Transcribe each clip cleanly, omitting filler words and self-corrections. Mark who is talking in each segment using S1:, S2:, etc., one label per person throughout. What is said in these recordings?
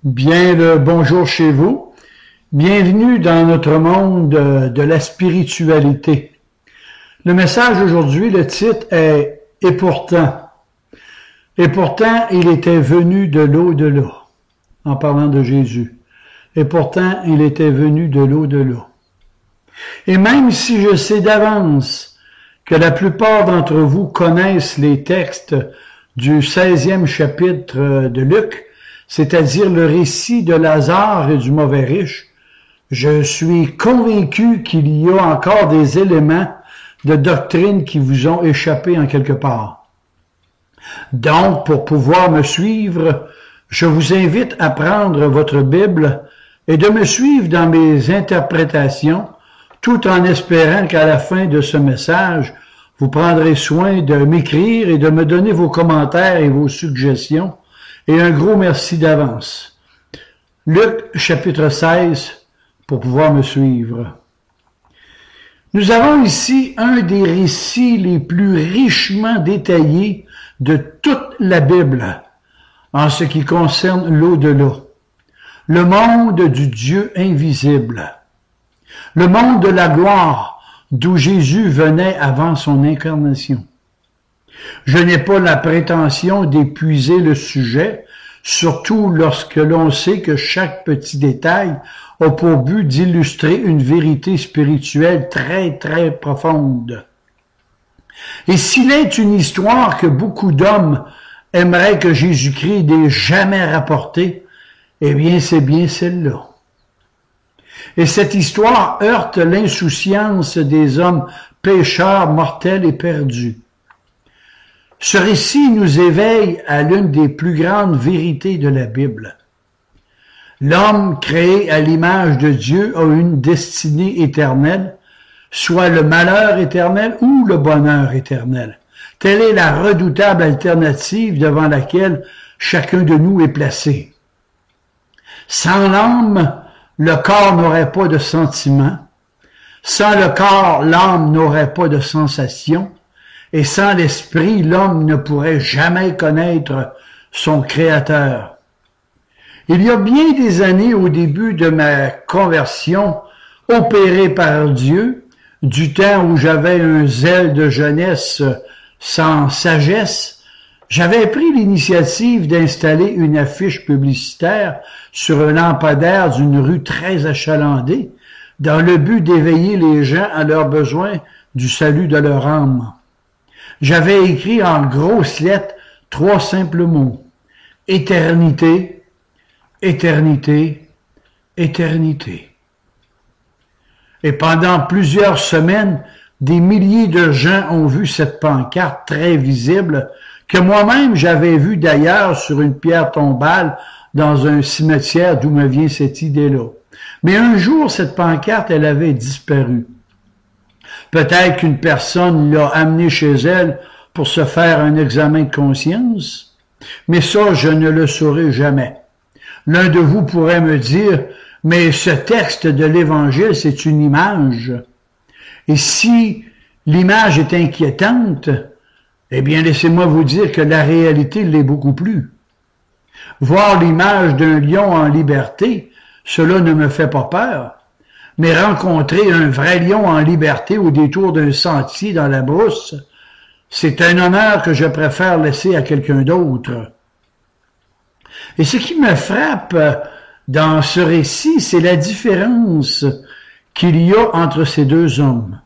S1: Bien le bonjour chez vous. Bienvenue dans notre monde de la spiritualité. Le message aujourd'hui, le titre est « Et pourtant ». Et pourtant, il était venu de l'au-delà, en parlant de Jésus. Et pourtant, il était venu de l'au-delà. Et même si je sais d'avance que la plupart d'entre vous connaissent les textes du 16e chapitre de Luc, c'est-à-dire le récit de Lazare et du mauvais riche, je suis convaincu qu'il y a encore des éléments de doctrine qui vous ont échappé en quelque part. Donc, pour pouvoir me suivre, je vous invite à prendre votre Bible et de me suivre dans mes interprétations, tout en espérant qu'à la fin de ce message, vous prendrez soin de m'écrire et de me donner vos commentaires et vos suggestions. Et un gros merci d'avance. Luc, chapitre 16, pour pouvoir me suivre. Nous avons ici un des récits les plus richement détaillés de toute la Bible en ce qui concerne l'au-delà, le monde du Dieu invisible, le monde de la gloire d'où Jésus venait avant son incarnation. Je n'ai pas la prétention d'épuiser le sujet, surtout lorsque l'on sait que chaque petit détail a pour but d'illustrer une vérité spirituelle très, très profonde. Et s'il est une histoire que beaucoup d'hommes aimeraient que Jésus-Christ n'ait jamais rapportée, eh bien, c'est bien celle-là. Et cette histoire heurte l'insouciance des hommes pécheurs, mortels et perdus. Ce récit nous éveille à l'une des plus grandes vérités de la Bible. L'homme créé à l'image de Dieu a une destinée éternelle, soit le malheur éternel ou le bonheur éternel. Telle est la redoutable alternative devant laquelle chacun de nous est placé. Sans l'âme, le corps n'aurait pas de sentiment. Sans le corps, l'âme n'aurait pas de sensation. Et sans l'esprit, l'homme ne pourrait jamais connaître son Créateur. Il y a bien des années, au début de ma conversion, opérée par Dieu, du temps où j'avais un zèle de jeunesse sans sagesse, j'avais pris l'initiative d'installer une affiche publicitaire sur un lampadaire d'une rue très achalandée, dans le but d'éveiller les gens à leurs besoins du salut de leur âme. J'avais écrit en grosses lettres 3 simples mots. Éternité, éternité, éternité. Et pendant plusieurs semaines, des milliers de gens ont vu cette pancarte très visible, que moi-même j'avais vue d'ailleurs sur une pierre tombale dans un cimetière d'où me vient cette idée-là. Mais un jour, cette pancarte, elle avait disparu. Peut-être qu'une personne l'a amenée chez elle pour se faire un examen de conscience, mais ça, je ne le saurai jamais. L'un de vous pourrait me dire, mais ce texte de l'Évangile, c'est une image. Et si l'image est inquiétante, eh bien, laissez-moi vous dire que la réalité l'est beaucoup plus. Voir l'image d'un lion en liberté, cela ne me fait pas peur. Mais rencontrer un vrai lion en liberté au détour d'un sentier dans la brousse, c'est un honneur que je préfère laisser à quelqu'un d'autre. Et ce qui me frappe dans ce récit, c'est la différence qu'il y a entre ces deux hommes.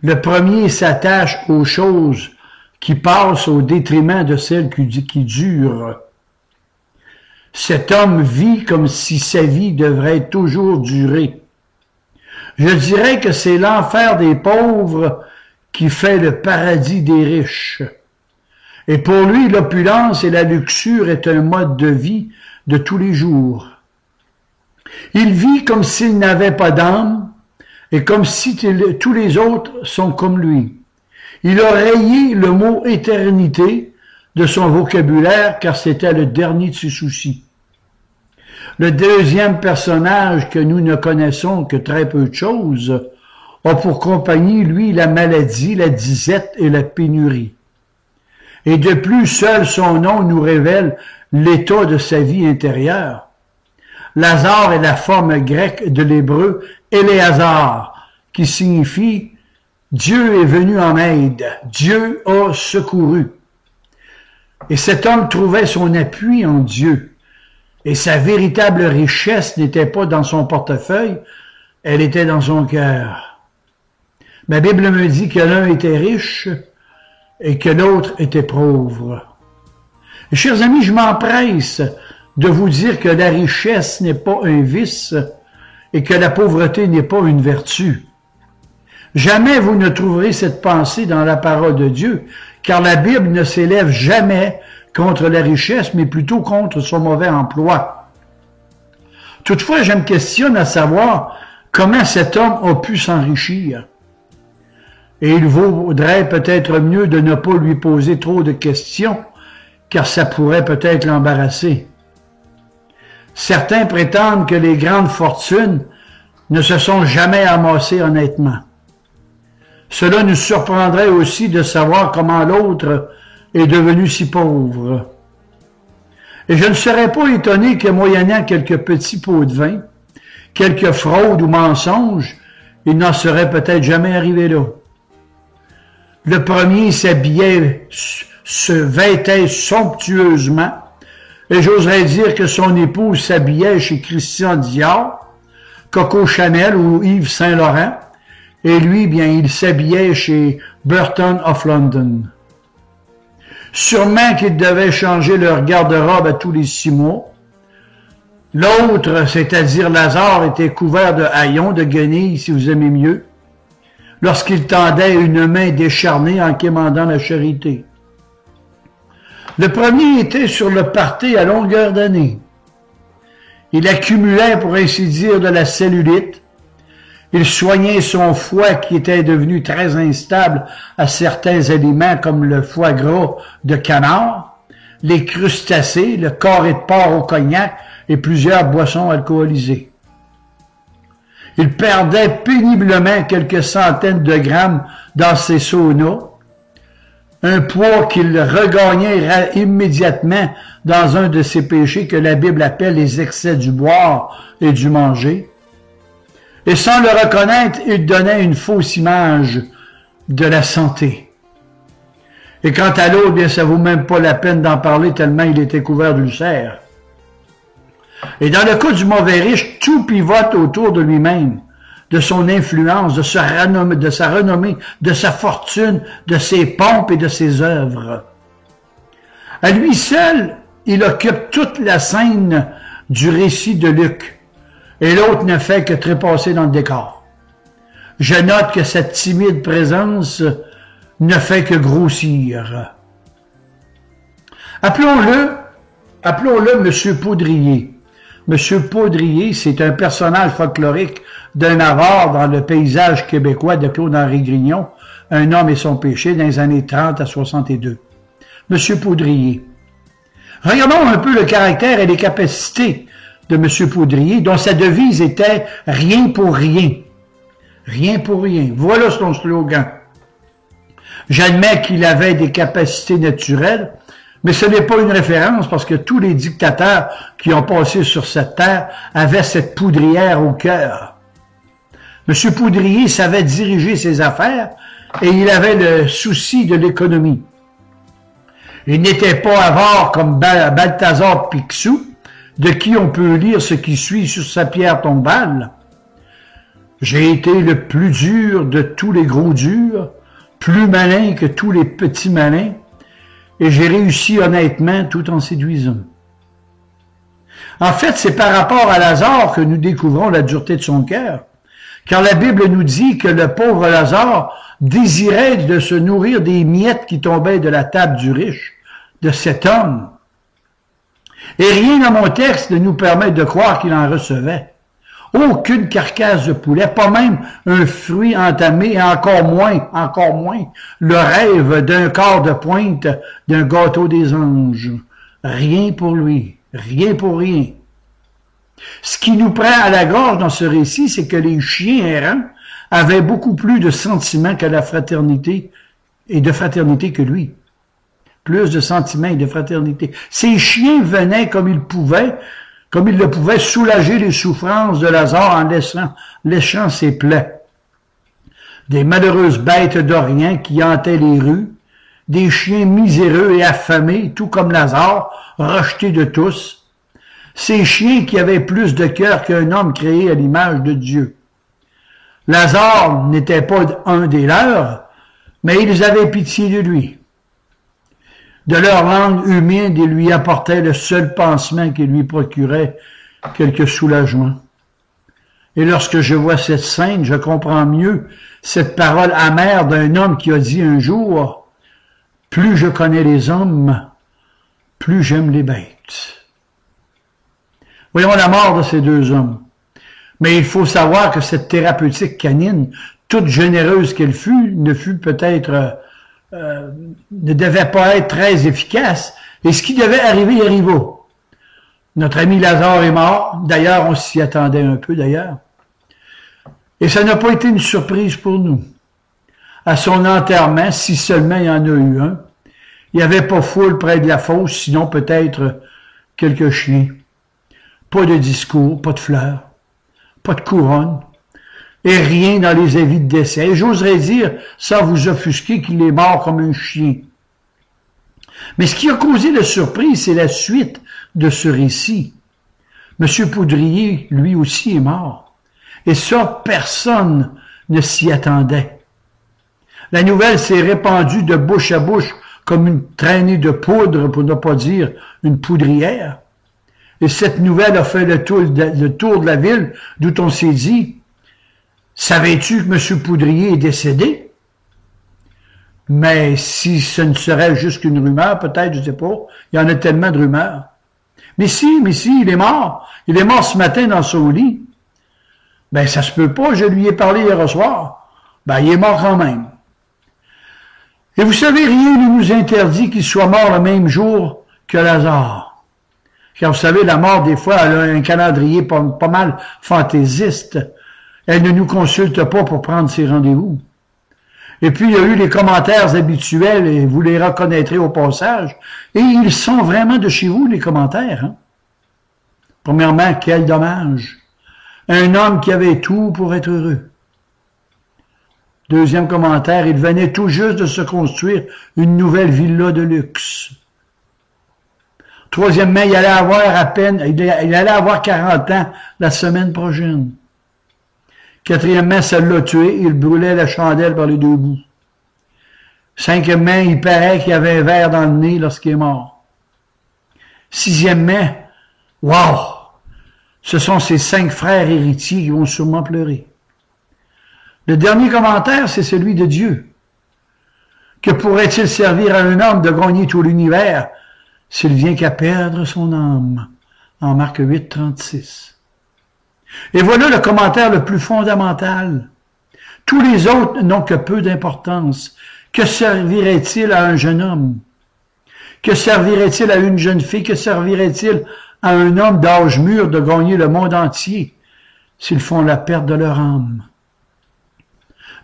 S1: Le premier s'attache aux choses qui passent au détriment de celles qui durent. Cet homme vit comme si sa vie devrait toujours durer. Je dirais que c'est l'enfer des pauvres qui fait le paradis des riches. Et pour lui, l'opulence et la luxure est un mode de vie de tous les jours. Il vit comme s'il n'avait pas d'âme et comme si tous les autres sont comme lui. Il a rayé le mot « éternité » de son vocabulaire car c'était le dernier de ses soucis. Le deuxième personnage que nous ne connaissons que très peu de choses a pour compagnie, lui, la maladie, la disette et la pénurie. Et de plus, seul son nom nous révèle l'état de sa vie intérieure. Lazare est la forme grecque de l'hébreu Éléazar, qui signifie « Dieu est venu en aide, Dieu a secouru ». Et cet homme trouvait son appui en Dieu. Et sa véritable richesse n'était pas dans son portefeuille, elle était dans son cœur. Ma Bible me dit que l'un était riche et que l'autre était pauvre. Et chers amis, je m'empresse de vous dire que la richesse n'est pas un vice et que la pauvreté n'est pas une vertu. Jamais vous ne trouverez cette pensée dans la parole de Dieu, car la Bible ne s'élève jamais contre la richesse, mais plutôt contre son mauvais emploi. Toutefois, je me questionne à savoir comment cet homme a pu s'enrichir. Et il vaudrait peut-être mieux de ne pas lui poser trop de questions, car ça pourrait peut-être l'embarrasser. Certains prétendent que les grandes fortunes ne se sont jamais amassées honnêtement. Cela nous surprendrait aussi de savoir comment l'autre est devenu si pauvre. Et je ne serais pas étonné que moyennant quelques petits pots de vin, quelques fraudes ou mensonges, il n'en serait peut-être jamais arrivé là. Le premier s'habillait, se vêtait somptueusement, et j'oserais dire que son épouse s'habillait chez Christian Dior, Coco Chanel ou Yves Saint-Laurent, et lui, bien, il s'habillait chez Burton of London. Sûrement qu'ils devaient changer leur garde-robe à tous les 6 mois. L'autre, c'est-à-dire Lazare, était couvert de haillons, de guenilles, si vous aimez mieux, lorsqu'il tendait une main décharnée en quémandant la charité. Le premier était sur le party à longueur d'année. Il accumulait, pour ainsi dire, de la cellulite. Il soignait son foie qui était devenu très instable à certains aliments comme le foie gras de canard, les crustacés, le carré de porc au cognac et plusieurs boissons alcoolisées. Il perdait péniblement quelques centaines de grammes dans ses saunas, un poids qu'il regagnait immédiatement dans un de ses péchés que la Bible appelle les excès du boire et du manger. Et sans le reconnaître, il donnait une fausse image de la santé. Et quant à l'autre, bien, ça vaut même pas la peine d'en parler tellement il était couvert d'ulcères. Et dans le cas du mauvais riche, tout pivote autour de lui-même, de son influence, de sa renommée, de sa fortune, de ses pompes et de ses œuvres. À lui seul, il occupe toute la scène du récit de Luc. Et l'autre ne fait que trépasser dans le décor. Je note que cette timide présence ne fait que grossir. Appelons-le M. Poudrier. M. Poudrier, c'est un personnage folklorique d'un avare dans le paysage québécois de Claude-Henri Grignon, Un homme et son péché, dans les années 30 à 62. M. Poudrier. Regardons un peu le caractère et les capacités de M. Poudrier, dont sa devise était « Rien pour rien ». Rien pour rien. Voilà son slogan. J'admets qu'il avait des capacités naturelles, mais ce n'est pas une référence parce que tous les dictateurs qui ont passé sur cette terre avaient cette poudrière au cœur. M. Poudrier savait diriger ses affaires et il avait le souci de l'économie. Il n'était pas avare comme Balthazar Picsou, de qui on peut lire ce qui suit sur sa pierre tombale. J'ai été le plus dur de tous les gros durs, plus malin que tous les petits malins, et j'ai réussi honnêtement tout en séduisant. En fait, c'est par rapport à Lazare que nous découvrons la dureté de son cœur, car la Bible nous dit que le pauvre Lazare désirait de se nourrir des miettes qui tombaient de la table du riche, de cet homme. Et rien dans mon texte ne nous permet de croire qu'il en recevait. Aucune carcasse de poulet, pas même un fruit entamé, et encore moins, le rêve d'un quart de pointe d'un gâteau des anges. Rien pour lui, rien pour rien. Ce qui nous prend à la gorge dans ce récit, c'est que les chiens errants avaient beaucoup plus de sentiments que la fraternité et de fraternité que lui. Plus de sentiments et de fraternité. Ces chiens venaient comme ils pouvaient comme il le pouvait, soulager les souffrances de Lazare en léchant ses plaies. Des malheureuses bêtes d'Orient qui hantaient les rues, des chiens miséreux et affamés, tout comme Lazare, rejetés de tous, ces chiens qui avaient plus de cœur qu'un homme créé à l'image de Dieu. Lazare n'était pas un des leurs, mais ils avaient pitié de lui. De leur langue humide, ils lui apportaient le seul pansement qui lui procurait quelque soulagement. Et lorsque je vois cette scène, je comprends mieux cette parole amère d'un homme qui a dit un jour « Plus je connais les hommes, plus j'aime les bêtes. » Voyons la mort de ces deux hommes. Mais il faut savoir que cette thérapeutique canine, toute généreuse qu'elle fut, ne devait pas être très efficace. Et ce qui devait arriver arriva. Notre ami Lazare est mort. D'ailleurs, on s'y attendait un peu d'ailleurs. Et ça n'a pas été une surprise pour nous. À son enterrement, si seulement il y en a eu un, il n'y avait pas foule près de la fosse, sinon peut-être quelques chiens. Pas de discours, pas de fleurs, pas de couronne, et rien dans les avis de décès. Et j'oserais dire, sans vous offusquer, qu'il est mort comme un chien. Mais ce qui a causé la surprise, c'est la suite de ce récit. Monsieur Poudrier, lui aussi, est mort. Et ça, personne ne s'y attendait. La nouvelle s'est répandue de bouche à bouche comme une traînée de poudre, pour ne pas dire une poudrière. Et cette nouvelle a fait le tour de la ville, d'où on s'est dit, « Savais-tu que M. Poudrier est décédé? » Mais si ce ne serait juste qu'une rumeur, peut-être, je ne sais pas, il y en a tellement de rumeurs. Mais si, il est mort. Il est mort ce matin dans son lit. Ben, ça se peut pas, je lui ai parlé hier soir. Ben, il est mort quand même. Et vous savez, rien ne nous interdit qu'il soit mort le même jour que Lazare. Car vous savez, la mort, des fois, elle a un calendrier pas mal fantaisiste. Elle ne nous consulte pas pour prendre ses rendez-vous. Et puis, il y a eu les commentaires habituels, et vous les reconnaîtrez au passage. Et ils sont vraiment de chez vous, les commentaires. Hein? Premièrement, quel dommage. Un homme qui avait tout pour être heureux. Deuxième commentaire, il venait tout juste de se construire une nouvelle villa de luxe. Troisièmement, il allait avoir 40 ans la semaine prochaine. Quatrièmement, ça l'a tué, il brûlait la chandelle par les deux bouts. Cinquièmement, il paraît qu'il avait un verre dans le nez lorsqu'il est mort. Sixièmement, wow! Ce sont ces 5 frères héritiers qui vont sûrement pleurer. Le dernier commentaire, c'est celui de Dieu. Que pourrait-il servir à un homme de gagner tout l'univers s'il vient qu'à perdre son âme? En Marc 8, 36. Et voilà le commentaire le plus fondamental. Tous les autres n'ont que peu d'importance. Que servirait-il à un jeune homme? Que servirait-il à une jeune fille? Que servirait-il à un homme d'âge mûr de gagner le monde entier s'ils font la perte de leur âme?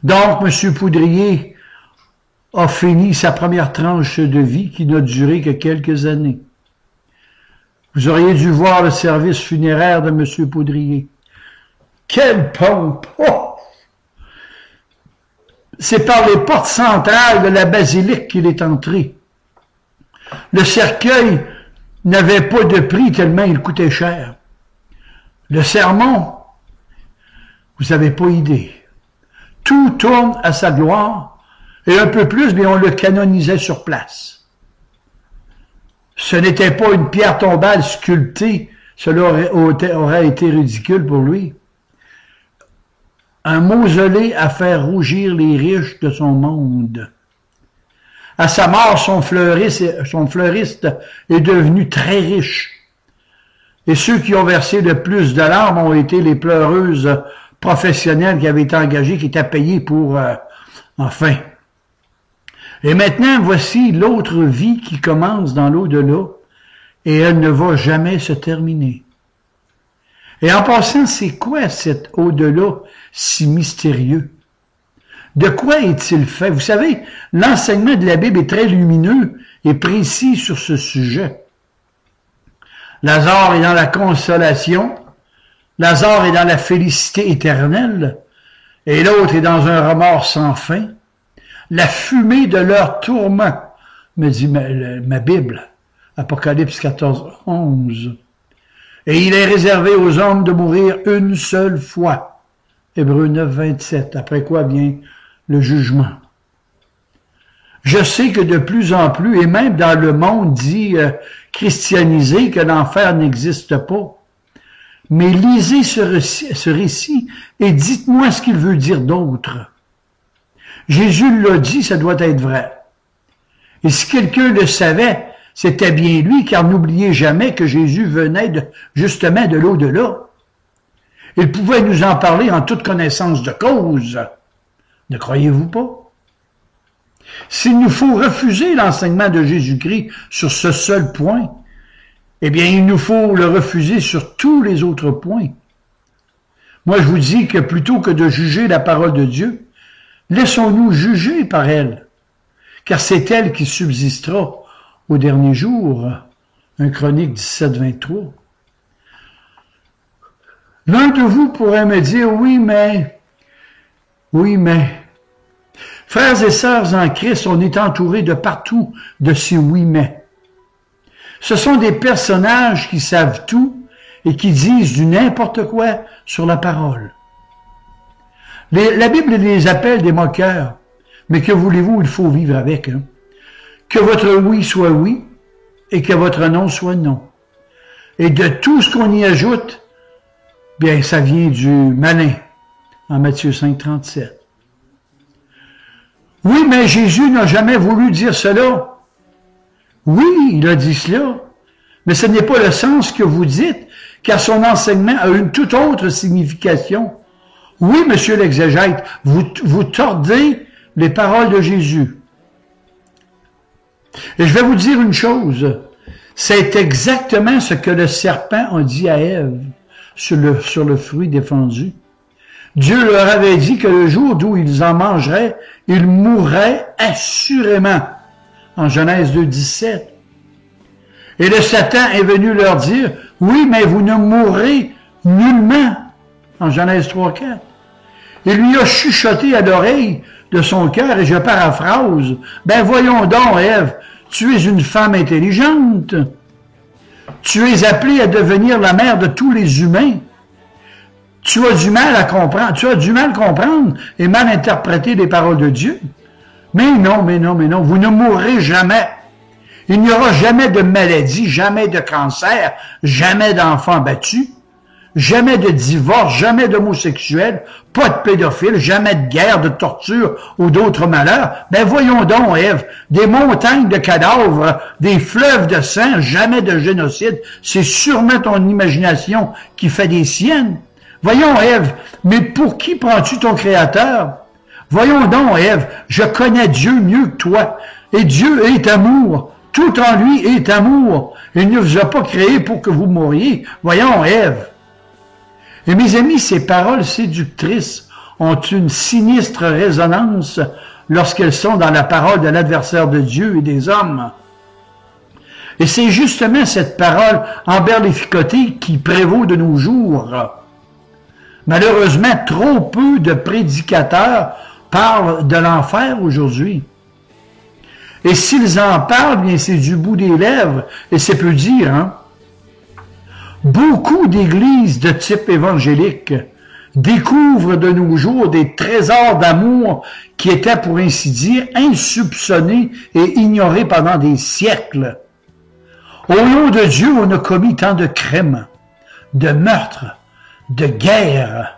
S1: Donc, M. Poudrier a fini sa première tranche de vie qui n'a duré que quelques années. Vous auriez dû voir le service funéraire de M. Poudrier. Quelle pompe! Oh! C'est par les portes centrales de la basilique qu'il est entré. Le cercueil n'avait pas de prix tellement il coûtait cher. Le sermon, vous n'avez pas idée. Tout tourne à sa gloire, et un peu plus, mais on le canonisait sur place. Ce n'était pas une pierre tombale sculptée, cela aurait été ridicule pour lui. Un mausolée à faire rougir les riches de son monde. À sa mort, son fleuriste est devenu très riche. Et ceux qui ont versé le plus de larmes ont été les pleureuses professionnelles qui avaient été engagées, qui étaient payées pour... enfin. Et maintenant, voici l'autre vie qui commence dans l'au-delà, et elle ne va jamais se terminer. Et en passant, c'est quoi cet au-delà si mystérieux? De quoi est-il fait? Vous savez, l'enseignement de la Bible est très lumineux et précis sur ce sujet. Lazare est dans la consolation, Lazare est dans la félicité éternelle, et l'autre est dans un remords sans fin. La fumée de leur tourment, me dit ma Bible, Apocalypse 14, 11. Et il est réservé aux hommes de mourir une seule fois. Hébreux 9, 27. Après quoi vient le jugement. Je sais que de plus en plus, et même dans le monde dit christianisé, que l'enfer n'existe pas. Mais lisez ce récit et dites-moi ce qu'il veut dire d'autre. Jésus l'a dit, ça doit être vrai. Et si quelqu'un le savait, c'était bien lui, car n'oubliez jamais que Jésus venait justement de l'au-delà. Il pouvait nous en parler en toute connaissance de cause. Ne croyez-vous pas? S'il nous faut refuser l'enseignement de Jésus-Christ sur ce seul point, eh bien, il nous faut le refuser sur tous les autres points. Moi, je vous dis que plutôt que de juger la parole de Dieu, laissons-nous juger par elle, car c'est elle qui subsistera au dernier jour. 1 Chronique 17, 23. L'un de vous pourrait me dire, oui, mais... Frères et sœurs en Christ, on est entouré de partout de ces oui, mais. Ce sont des personnages qui savent tout et qui disent du n'importe quoi sur la parole. La Bible les appelle des moqueurs, mais que voulez-vous, il faut vivre avec. Hein? Que votre oui soit oui et que votre non soit non. Et de tout ce qu'on y ajoute, bien, ça vient du malin, en Matthieu 5, 37. Oui, mais Jésus n'a jamais voulu dire cela. Oui, il a dit cela, mais ce n'est pas le sens que vous dites, car son enseignement a une toute autre signification. Oui, monsieur l'exégète, vous tordez les paroles de Jésus. Et je vais vous dire une chose, c'est exactement ce que le serpent a dit à Ève sur le fruit défendu. Dieu leur avait dit que le jour d'où ils en mangeraient, ils mourraient assurément, en Genèse 2, 17. Et le Satan est venu leur dire, oui, mais vous ne mourrez nullement, en Genèse 3, 4. Il lui a chuchoté à l'oreille de son cœur, et je paraphrase, ben voyons donc, Ève, tu es une femme intelligente. Tu es appelée à devenir la mère de tous les humains. Tu as du mal à comprendre, et mal interpréter les paroles de Dieu. Mais non, vous ne mourrez jamais. Il n'y aura jamais de maladie, jamais de cancer, jamais d'enfants battus, jamais de divorce, jamais d'homosexuels, pas de pédophiles, jamais de guerre, de torture ou d'autres malheurs. Ben voyons donc, Ève, des montagnes de cadavres, des fleuves de sang, jamais de génocide. C'est sûrement ton imagination qui fait des siennes. Voyons, Ève, mais pour qui prends-tu ton Créateur? Voyons donc, Ève, je connais Dieu mieux que toi, et Dieu est amour. Tout en lui est amour. Il ne vous a pas créé pour que vous mouriez. Voyons, Ève. Et mes amis, ces paroles séductrices ont une sinistre résonance lorsqu'elles sont dans la parole de l'adversaire de Dieu et des hommes. Et c'est justement cette parole emberlificotée qui prévaut de nos jours. Malheureusement, trop peu de prédicateurs parlent de l'enfer aujourd'hui. Et s'ils en parlent, bien c'est du bout des lèvres, et c'est peu dire, hein. Beaucoup d'églises de type évangélique découvrent de nos jours des trésors d'amour qui étaient, pour ainsi dire, insoupçonnés et ignorés pendant des siècles. Au nom de Dieu, on a commis tant de crimes, de meurtres, de guerres.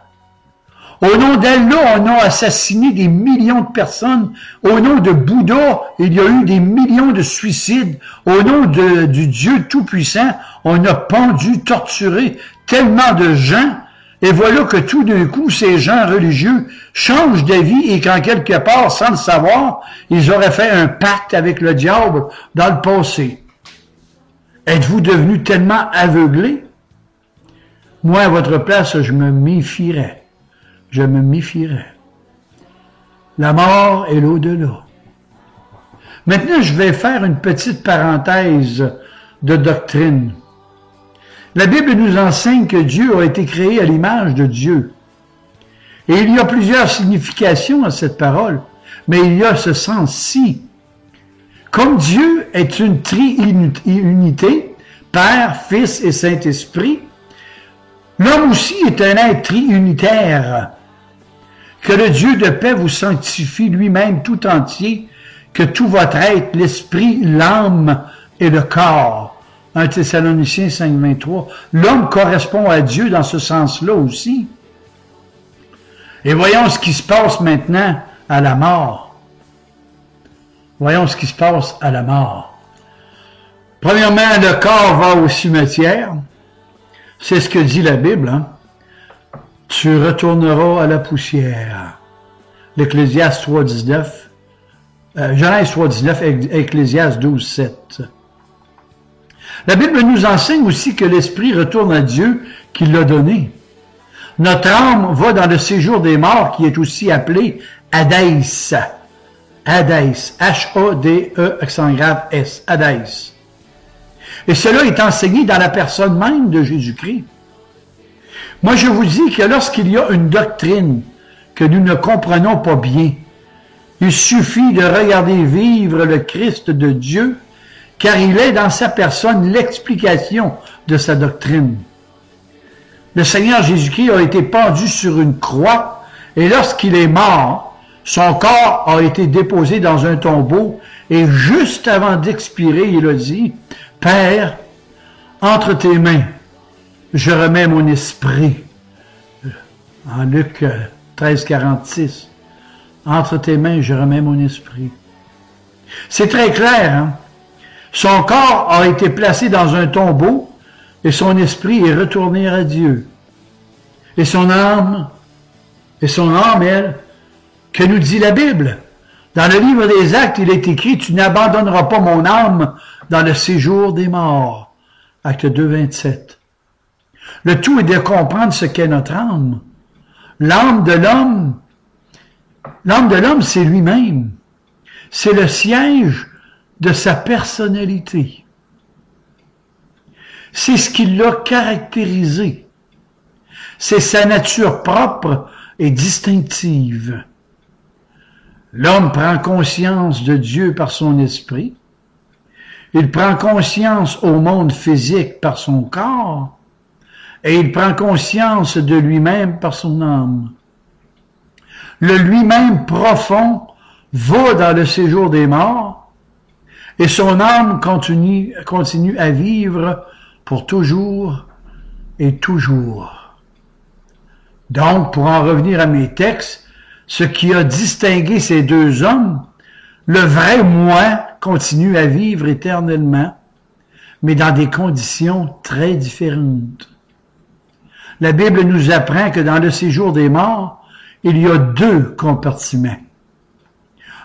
S1: Au nom d'Allah, on a assassiné des millions de personnes. Au nom de Bouddha, il y a eu des millions de suicides. Au nom du Dieu Tout-Puissant, on a pendu, torturé tellement de gens. Et voilà que tout d'un coup, ces gens religieux changent d'avis et qu'en quelque part, sans le savoir, ils auraient fait un pacte avec le diable dans le passé. Êtes-vous devenus tellement aveuglés? Moi, à votre place, je me méfierais. Je me méfierais. La mort est l'au-delà. Maintenant, je vais faire une petite parenthèse de doctrine. La Bible nous enseigne que Dieu a été créé à l'image de Dieu. Et il y a plusieurs significations à cette parole, mais il y a ce sens-ci. Comme Dieu est une triunité, Père, Fils et Saint-Esprit, l'homme aussi est un être triunitaire. Que le Dieu de paix vous sanctifie lui-même tout entier, que tout votre être, l'esprit, l'âme et le corps. 1 Thessaloniciens 5,23. L'homme correspond à Dieu dans ce sens-là aussi. Et voyons ce qui se passe maintenant à la mort. Voyons ce qui se passe à la mort. Premièrement, le corps va au cimetière. C'est ce que dit la Bible. Hein? Tu retourneras à la poussière. L'Ecclésiaste 3,19. Genèse 3,19, Ecclésiaste 12,7. La Bible nous enseigne aussi que l'esprit retourne à Dieu qui l'a donné. Notre âme va dans le séjour des morts qui est aussi appelé Hadès. Hadès. H-A-D-E, accent grave S. Hadès. Et cela est enseigné dans la personne même de Jésus-Christ. Moi, je vous dis que lorsqu'il y a une doctrine que nous ne comprenons pas bien, il suffit de regarder vivre le Christ de Dieu, car il est dans sa personne l'explication de sa doctrine. Le Seigneur Jésus-Christ a été pendu sur une croix, et lorsqu'il est mort, son corps a été déposé dans un tombeau, et juste avant d'expirer, il a dit, « Père, entre tes mains, je remets mon esprit. » En Luc 13, 46. Entre tes mains, je remets mon esprit. C'est très clair, hein? Son corps a été placé dans un tombeau et son esprit est retourné à Dieu. Et son âme, elle, que nous dit la Bible? Dans le livre des Actes, il est écrit, tu n'abandonneras pas mon âme dans le séjour des morts. Acte 2, 27. Le tout est de comprendre ce qu'est notre âme. L'âme de l'homme, c'est lui-même. C'est le siège de sa personnalité. C'est ce qui l'a caractérisé. C'est sa nature propre et distinctive. L'homme prend conscience de Dieu par son esprit. Il prend conscience au monde physique par son corps. Et il prend conscience de lui-même par son âme. Le lui-même profond va dans le séjour des morts et son âme continue à vivre pour toujours et toujours. Donc, pour en revenir à mes textes, ce qui a distingué ces deux hommes, le vrai moi continue à vivre éternellement, mais dans des conditions très différentes. La Bible nous apprend que dans le séjour des morts, il y a deux compartiments.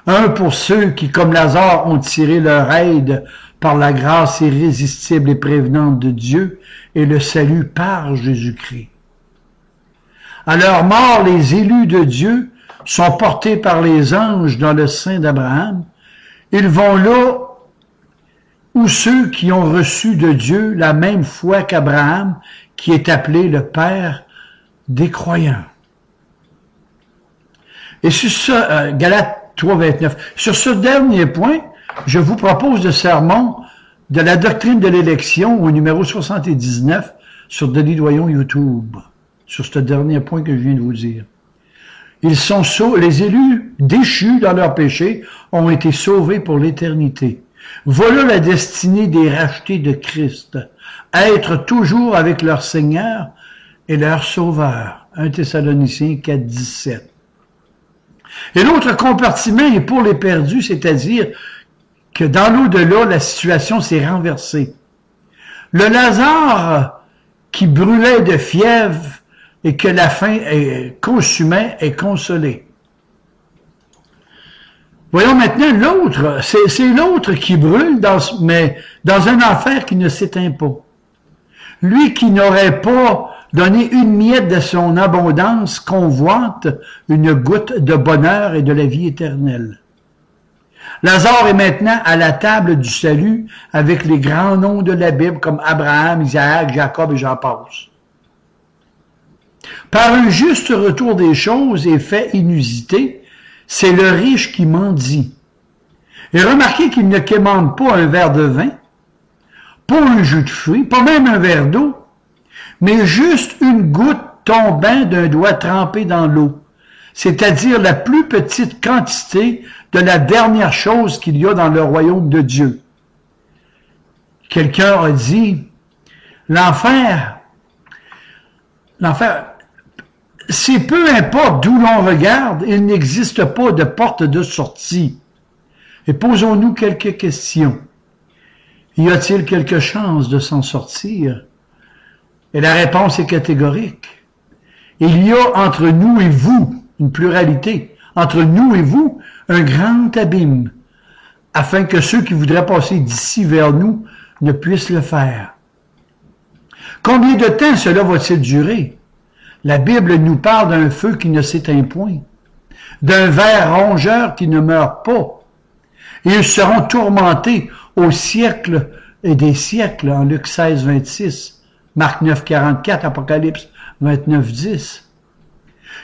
S1: Un pour ceux qui, comme Lazare, ont tiré leur aide par la grâce irrésistible et prévenante de Dieu et le salut par Jésus-Christ. À leur mort, les élus de Dieu sont portés par les anges dans le sein d'Abraham. Ils vont là où ceux qui ont reçu de Dieu la même foi qu'Abraham, qui est appelé le Père des croyants. Et sur ce, Galates 3, 29, sur ce dernier point, je vous propose le sermon de la doctrine de l'élection au numéro 79 sur Denis Doyon YouTube, sur ce dernier point que je viens de vous dire. Les élus déchus dans leur péché ont été sauvés pour l'éternité. Voilà la destinée des rachetés de Christ, être toujours avec leur Seigneur et leur Sauveur. 1 Thessaloniciens 4, 17. Et l'autre compartiment est pour les perdus, c'est-à-dire que dans l'au-delà, la situation s'est renversée. Le Lazare qui brûlait de fièvre et que la faim consumait est consolé. Voyons maintenant l'autre. C'est l'autre qui brûle, mais dans un enfer qui ne s'éteint pas. Lui qui n'aurait pas donné une miette de son abondance convoite une goutte de bonheur et de la vie éternelle. Lazare est maintenant à la table du salut avec les grands noms de la Bible comme Abraham, Isaac, Jacob et j'en passe. Par un juste retour des choses et fait inusité, c'est le riche qui mendie. Et remarquez qu'il ne quémande pas un verre de vin, pas un jus de fruits, pas même un verre d'eau, mais juste une goutte tombant d'un doigt trempé dans l'eau, c'est-à-dire la plus petite quantité de la dernière chose qu'il y a dans le royaume de Dieu. Quelqu'un a dit, l'enfer, c'est peu importe d'où l'on regarde, il n'existe pas de porte de sortie. Et posons-nous quelques questions. Y a-t-il quelque chance de s'en sortir? Et la réponse est catégorique. Il y a entre nous et vous, une pluralité, entre nous et vous, un grand abîme, afin que ceux qui voudraient passer d'ici vers nous ne puissent le faire. Combien de temps cela va-t-il durer? La Bible nous parle d'un feu qui ne s'éteint point, d'un ver rongeur qui ne meurt pas. Et ils seront tourmentés au siècle et des siècles, en Luc 16, 26, Marc 9, 44, Apocalypse 29, 10.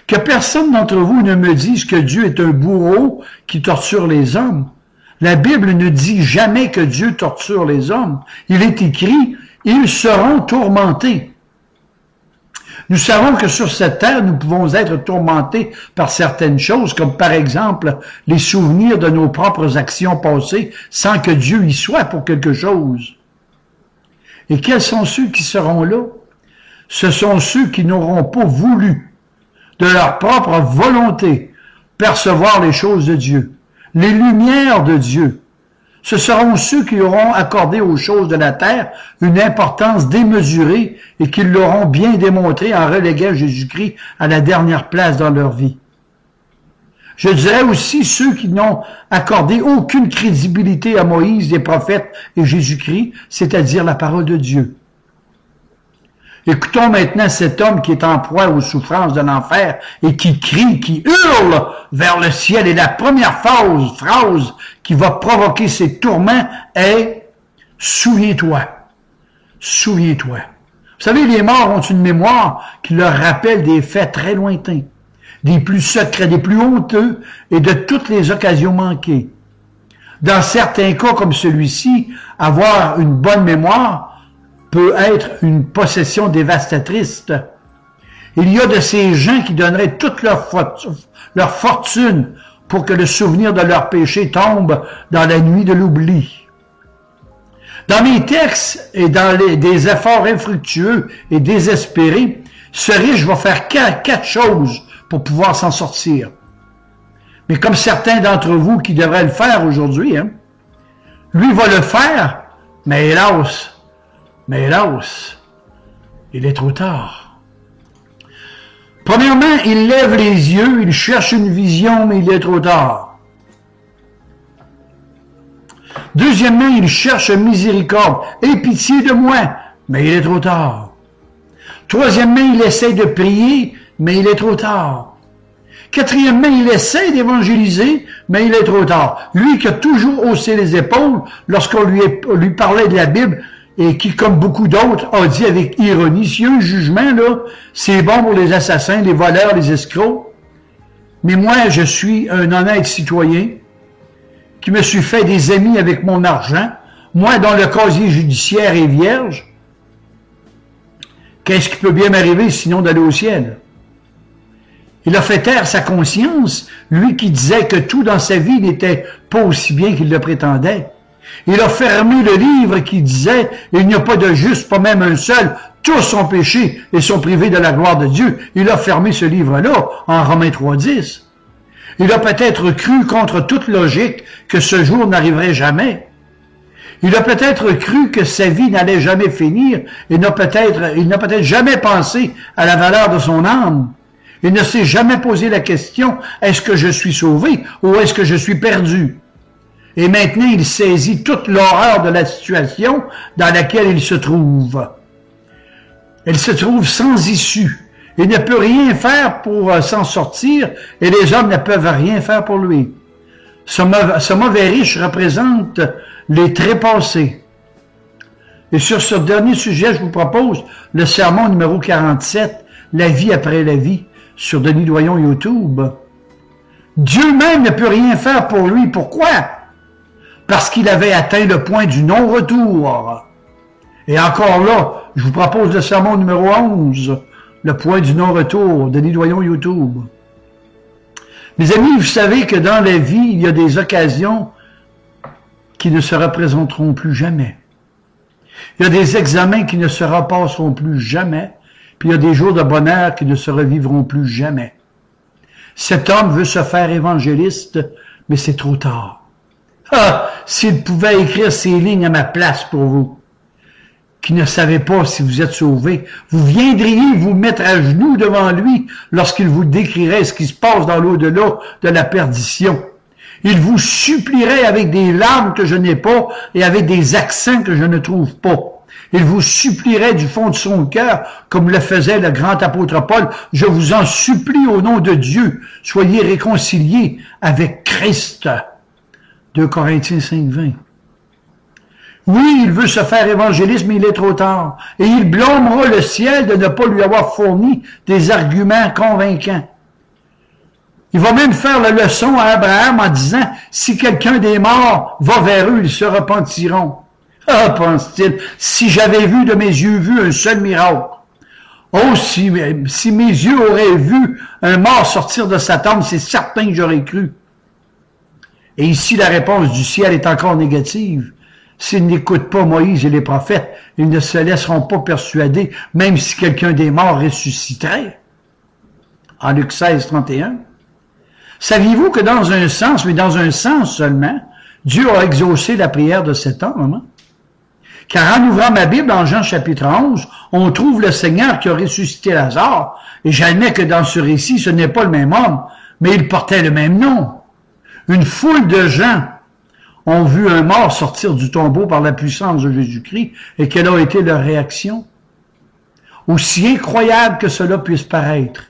S1: Que personne d'entre vous ne me dise que Dieu est un bourreau qui torture les hommes. La Bible ne dit jamais que Dieu torture les hommes. Il est écrit, ils seront tourmentés. Nous savons que sur cette terre, nous pouvons être tourmentés par certaines choses, comme par exemple les souvenirs de nos propres actions passées, sans que Dieu y soit pour quelque chose. Et quels sont ceux qui seront là? Ce sont ceux qui n'auront pas voulu, de leur propre volonté, percevoir les choses de Dieu, les lumières de Dieu. Ce seront ceux qui auront accordé aux choses de la terre une importance démesurée et qui l'auront bien démontré en reléguant Jésus-Christ à la dernière place dans leur vie. Je dirais aussi ceux qui n'ont accordé aucune crédibilité à Moïse, les prophètes et Jésus-Christ, c'est-à-dire la parole de Dieu. Écoutons maintenant cet homme qui est en proie aux souffrances de l'enfer et qui crie, qui hurle vers le ciel. Et la première phrase qui va provoquer ces tourments est « Souviens-toi, souviens-toi ». Vous savez, les morts ont une mémoire qui leur rappelle des faits très lointains, des plus secrets, des plus honteux et de toutes les occasions manquées. Dans certains cas comme celui-ci, avoir une bonne mémoire peut être une possession dévastatrice. Il y a de ces gens qui donneraient toute leur fortune pour que le souvenir de leur péché tombe dans la nuit de l'oubli. Dans mes textes et dans des efforts infructueux et désespérés, ce riche va faire quatre choses pour pouvoir s'en sortir. Mais comme certains d'entre vous qui devraient le faire aujourd'hui, lui va le faire, mais hélas, il est trop tard. Premièrement, il lève les yeux, il cherche une vision, mais il est trop tard. Deuxièmement, il cherche miséricorde. Aie pitié de moi, mais il est trop tard. Troisièmement, il essaie de prier, mais il est trop tard. Quatrièmement, il essaie d'évangéliser, mais il est trop tard. Lui qui a toujours haussé les épaules lorsqu'on lui parlait de la Bible, et qui, comme beaucoup d'autres, a dit avec ironie, s'il y a un jugement, là, c'est bon pour les assassins, les voleurs, les escrocs. Mais moi, je suis un honnête citoyen qui me suis fait des amis avec mon argent, moi dont le casier judiciaire est vierge. Qu'est-ce qui peut bien m'arriver sinon d'aller au ciel? Il a fait taire sa conscience, lui qui disait que tout dans sa vie n'était pas aussi bien qu'il le prétendait. Il a fermé le livre qui disait « Il n'y a pas de juste, pas même un seul, tous sont péchés et sont privés de la gloire de Dieu. » Il a fermé ce livre-là en Romains 3,10. Il a peut-être cru contre toute logique que ce jour n'arriverait jamais. Il a peut-être cru que sa vie n'allait jamais finir et il n'a peut-être jamais pensé à la valeur de son âme. Il ne s'est jamais posé la question « Est-ce que je suis sauvé ou est-ce que je suis perdu ?» Et maintenant, il saisit toute l'horreur de la situation dans laquelle il se trouve. Il se trouve sans issue. Il ne peut rien faire pour s'en sortir et les hommes ne peuvent rien faire pour lui. Ce mauvais riche représente les trépassés. Et sur ce dernier sujet, je vous propose le sermon numéro 47, La vie après la vie, sur Denis Doyon YouTube. Dieu même ne peut rien faire pour lui. Pourquoi? Parce qu'il avait atteint le point du non-retour. Et encore là, je vous propose le sermon numéro 11, le point du non-retour, Denis Doyon YouTube. Mes amis, vous savez que dans la vie, il y a des occasions qui ne se représenteront plus jamais. Il y a des examens qui ne se repasseront plus jamais, puis il y a des jours de bonheur qui ne se revivront plus jamais. Cet homme veut se faire évangéliste, mais c'est trop tard. Ah, s'il pouvait écrire ces lignes à ma place pour vous, qui ne savez pas si vous êtes sauvés, vous viendriez vous mettre à genoux devant lui lorsqu'il vous décrirait ce qui se passe dans l'au-delà de la perdition. Il vous supplierait avec des larmes que je n'ai pas et avec des accents que je ne trouve pas. Il vous supplierait du fond de son cœur, comme le faisait le grand apôtre Paul. Je vous en supplie au nom de Dieu, soyez réconciliés avec Christ. 2 Corinthiens 5, 20. Oui, il veut se faire évangéliste, mais il est trop tard. Et il blâmera le ciel de ne pas lui avoir fourni des arguments convaincants. Il va même faire la leçon à Abraham en disant, si quelqu'un des morts va vers eux, ils se repentiront. Ah, pense-t-il, si j'avais vu de mes yeux vus un seul miracle. Oh, si mes yeux auraient vu un mort sortir de sa tombe, c'est certain que j'aurais cru. Et ici, la réponse du ciel est encore négative. S'ils n'écoutent pas Moïse et les prophètes, ils ne se laisseront pas persuader, même si quelqu'un des morts ressusciterait. En Luc 16, 31. Saviez-vous que dans un sens, mais dans un sens seulement, Dieu a exaucé la prière de cet homme? Hein? Car en ouvrant ma Bible, en Jean chapitre 11, on trouve le Seigneur qui a ressuscité Lazare. Et j'admets que dans ce récit, ce n'est pas le même homme, mais il portait le même nom. Une foule de gens ont vu un mort sortir du tombeau par la puissance de Jésus-Christ. Et quelle a été leur réaction? Aussi incroyable que cela puisse paraître,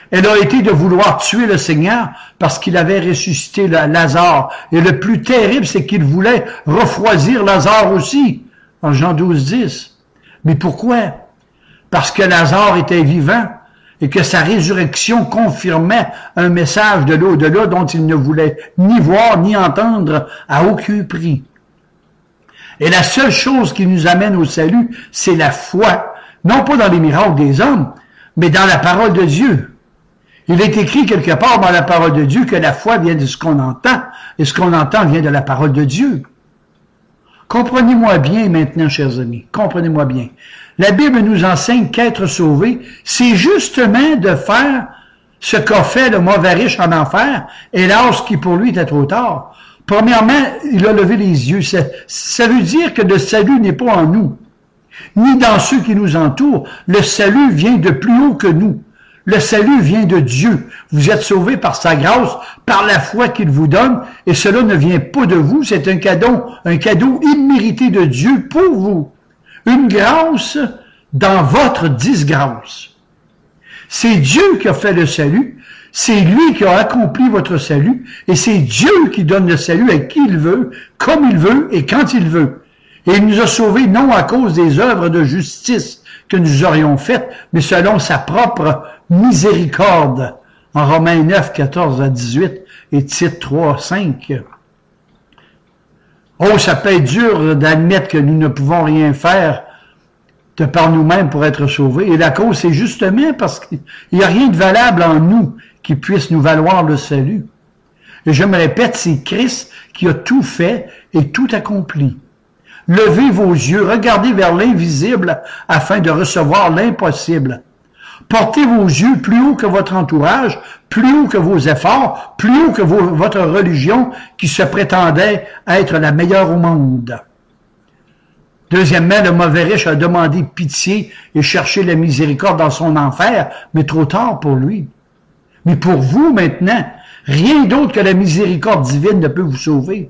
S1: elle a été de vouloir tuer le Seigneur parce qu'il avait ressuscité Lazare. Et le plus terrible, c'est qu'il voulait refroidir Lazare aussi, en Jean 12, 10. Mais pourquoi? Parce que Lazare était vivant et que sa résurrection confirmait un message de l'au-delà dont il ne voulait ni voir ni entendre à aucun prix. Et la seule chose qui nous amène au salut, c'est la foi. Non pas dans les miracles des hommes, mais dans la parole de Dieu. Il est écrit quelque part dans la parole de Dieu que la foi vient de ce qu'on entend, et ce qu'on entend vient de la parole de Dieu. Comprenez-moi bien maintenant, chers amis, comprenez-moi bien. La Bible nous enseigne qu'être sauvé, c'est justement de faire ce qu'a fait le mauvais riche en enfer, hélas, qui pour lui était trop tard. Premièrement, il a levé les yeux. Ça veut dire que le salut n'est pas en nous, ni dans ceux qui nous entourent. Le salut vient de plus haut que nous. Le salut vient de Dieu. Vous êtes sauvés par sa grâce, par la foi qu'il vous donne, et cela ne vient pas de vous, c'est un cadeau immérité de Dieu pour vous. Une grâce dans votre disgrâce. C'est Dieu qui a fait le salut, c'est lui qui a accompli votre salut, et c'est Dieu qui donne le salut à qui il veut, comme il veut et quand il veut. Et il nous a sauvés non à cause des œuvres de justice que nous aurions faites, mais selon sa propre miséricorde, en Romains 9, 14 à 18 et Tite 3, 5. Oh, ça peut être dur d'admettre que nous ne pouvons rien faire de par nous-mêmes pour être sauvés. Et la cause, c'est justement parce qu'il n'y a rien de valable en nous qui puisse nous valoir le salut. Et je me répète, c'est Christ qui a tout fait et tout accompli. Levez vos yeux, regardez vers l'invisible afin de recevoir l'impossible. Portez vos yeux plus haut que votre entourage, plus haut que vos efforts, plus haut que votre religion qui se prétendait être la meilleure au monde. Deuxièmement, le mauvais riche a demandé pitié et cherché la miséricorde dans son enfer, mais trop tard pour lui. Mais pour vous maintenant, rien d'autre que la miséricorde divine ne peut vous sauver.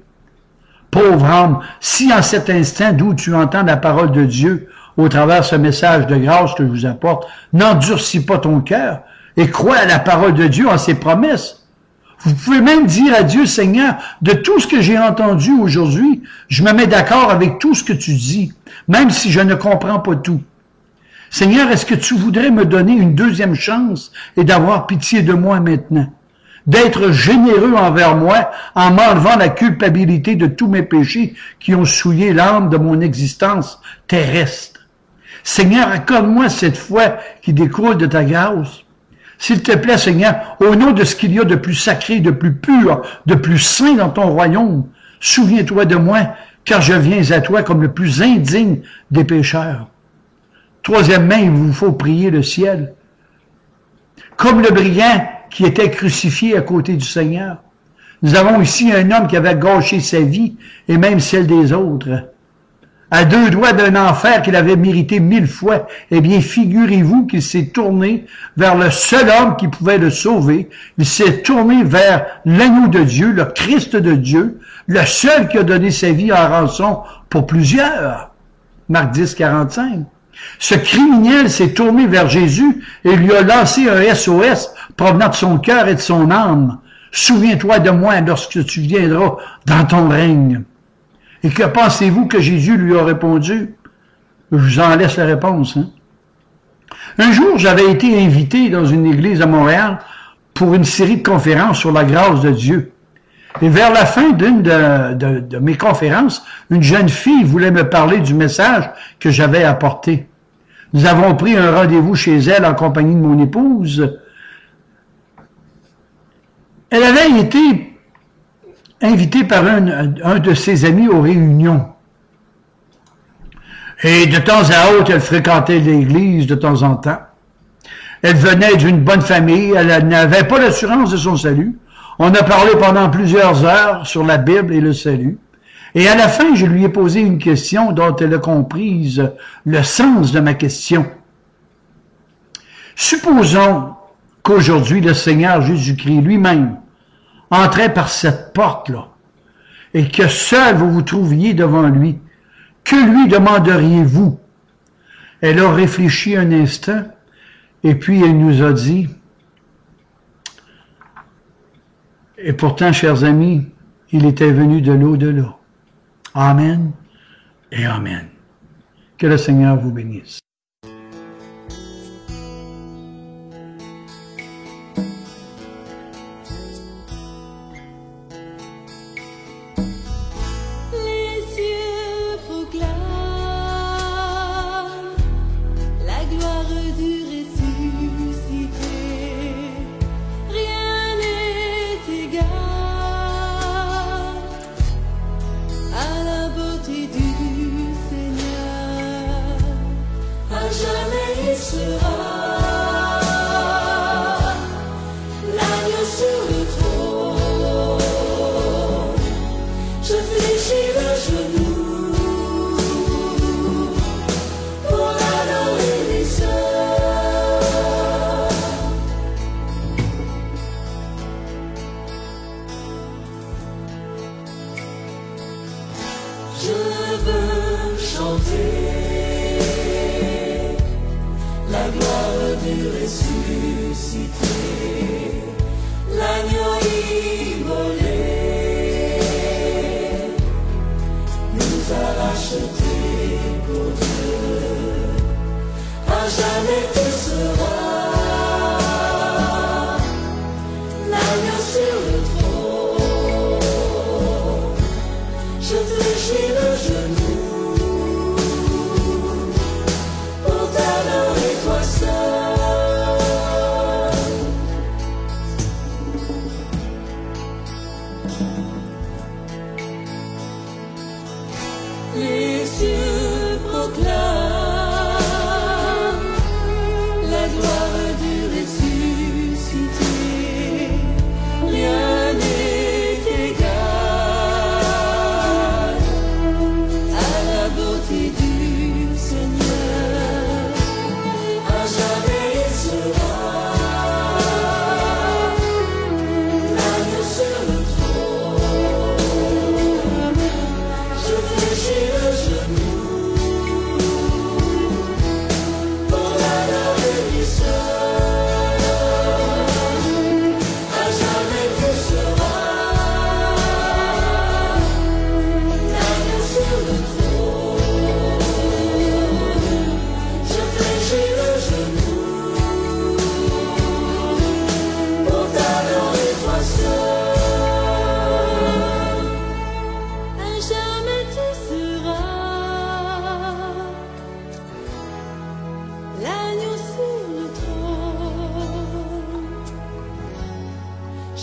S1: Pauvre âme, si en cet instant d'où tu entends la parole de Dieu, au travers de ce message de grâce que je vous apporte, n'endurcis pas ton cœur et crois à la parole de Dieu, en ses promesses. Vous pouvez même dire à Dieu, Seigneur, de tout ce que j'ai entendu aujourd'hui, je me mets d'accord avec tout ce que tu dis, même si je ne comprends pas tout. Seigneur, est-ce que tu voudrais me donner une deuxième chance et d'avoir pitié de moi maintenant? D'être généreux envers moi en m'enlevant la culpabilité de tous mes péchés qui ont souillé l'âme de mon existence terrestre. Seigneur, accorde-moi cette foi qui découle de ta grâce. S'il te plaît, Seigneur, au nom de ce qu'il y a de plus sacré, de plus pur, de plus saint dans ton royaume, souviens-toi de moi, car je viens à toi comme le plus indigne des pécheurs. Troisièmement, il vous faut prier le ciel. Comme le brigand qui était crucifié à côté du Seigneur. Nous avons ici un homme qui avait gâché sa vie et même celle des autres. À 2 doigts d'un enfer qu'il avait mérité 1000 fois, eh bien, figurez-vous qu'il s'est tourné vers le seul homme qui pouvait le sauver. Il s'est tourné vers l'agneau de Dieu, le Christ de Dieu, le seul qui a donné sa vie en rançon pour plusieurs. Marc 10, 45. Ce criminel s'est tourné vers Jésus et lui a lancé un SOS provenant de son cœur et de son âme. Souviens-toi de moi lorsque tu viendras dans ton règne. Et que pensez-vous que Jésus lui a répondu? Je vous en laisse la réponse. Hein? Un jour, j'avais été invité dans une église à Montréal pour une série de conférences sur la grâce de Dieu. Et vers la fin d'une de mes conférences, une jeune fille voulait me parler du message que j'avais apporté. Nous avons pris un rendez-vous chez elle en compagnie de mon épouse. Elle avait été invitée par un de ses amis aux réunions. Et de temps à autre, elle fréquentait l'église de temps en temps. Elle venait d'une bonne famille, elle n'avait pas l'assurance de son salut. On a parlé pendant plusieurs heures sur la Bible et le salut. Et à la fin, je lui ai posé une question dont elle a compris le sens de ma question. Supposons qu'aujourd'hui, le Seigneur Jésus-Christ lui-même entrait par cette porte-là et que seul vous vous trouviez devant lui. Que lui demanderiez-vous? Elle a réfléchi un instant et puis elle nous a dit, et pourtant, chers amis, il était venu de l'au-delà. Amen et Amen. Que le Seigneur vous bénisse.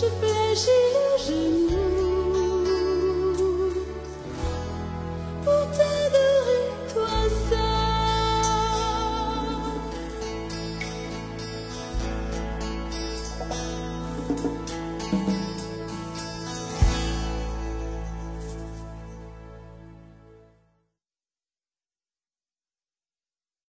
S2: je fléchis les genoux.